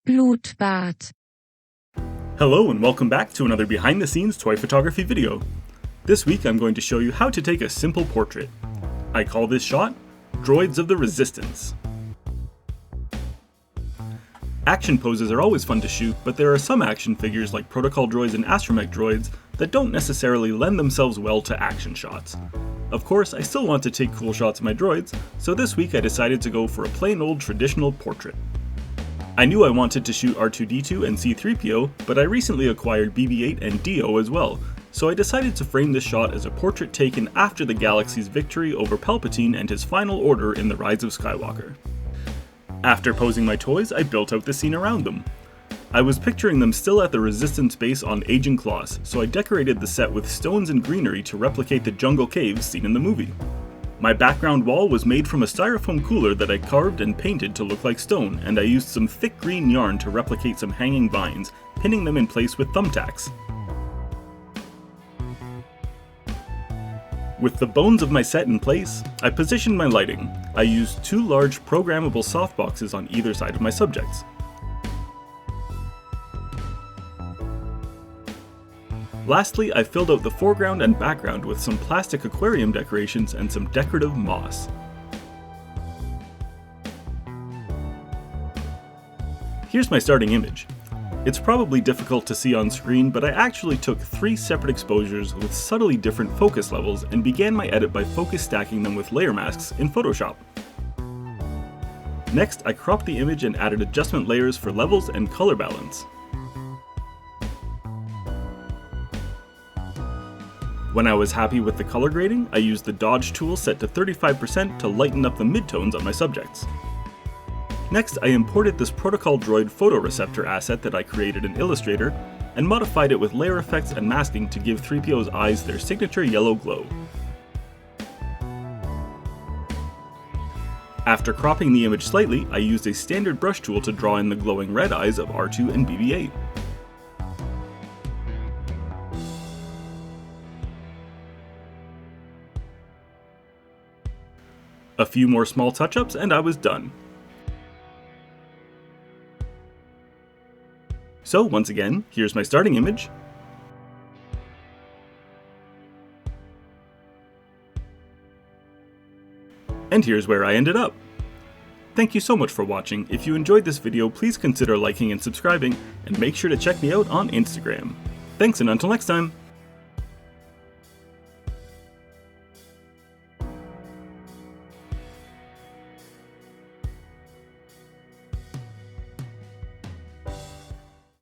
Blutbart. Hello and welcome back to another behind the scenes toy photography video. This week I'm going to show you how to take a simple portrait. I call this shot Droids of the Resistance. Action poses are always fun to shoot, but there are some action figures like protocol droids and astromech droids that don't necessarily lend themselves well to action shots. Of course, I still want to take cool shots of my droids, so this week I decided to go for a plain old traditional portrait. I knew I wanted to shoot R2-D2 and C-3PO, but I recently acquired BB-8 and D-O as well, so I decided to frame this shot as a portrait taken after the galaxy's victory over Palpatine and his final order in the Rise of Skywalker. After posing my toys, I built out the scene around them. I was picturing them still at the Resistance base on Ajan Kloss, so I decorated the set with stones and greenery to replicate the jungle caves seen in the movie. My background wall was made from a styrofoam cooler that I carved and painted to look like stone, and I used some thick green yarn to replicate some hanging vines, pinning them in place with thumbtacks. With the bones of my set in place, I positioned my lighting. I used two large programmable softboxes on either side of my subjects. Lastly, I filled out the foreground and background with some plastic aquarium decorations and some decorative moss. Here's my starting image. It's probably difficult to see on screen, but I actually took 3 separate exposures with subtly different focus levels and began my edit by focus stacking them with layer masks in Photoshop. Next, I cropped the image and added adjustment layers for levels and color balance. When I was happy with the color grading, I used the dodge tool set to 35% to lighten up the midtones on my subjects. Next, I imported this protocol droid photoreceptor asset that I created in Illustrator and modified it with layer effects and masking to give 3PO's eyes their signature yellow glow. After cropping the image slightly, I used a standard brush tool to draw in the glowing red eyes of R2 and BB-8. A few more small touch-ups and I was done. So once again, here's my starting image. And here's where I ended up. Thank you so much for watching. If you enjoyed this video, please consider liking and subscribing, and make sure to check me out on Instagram. Thanks, and until next time!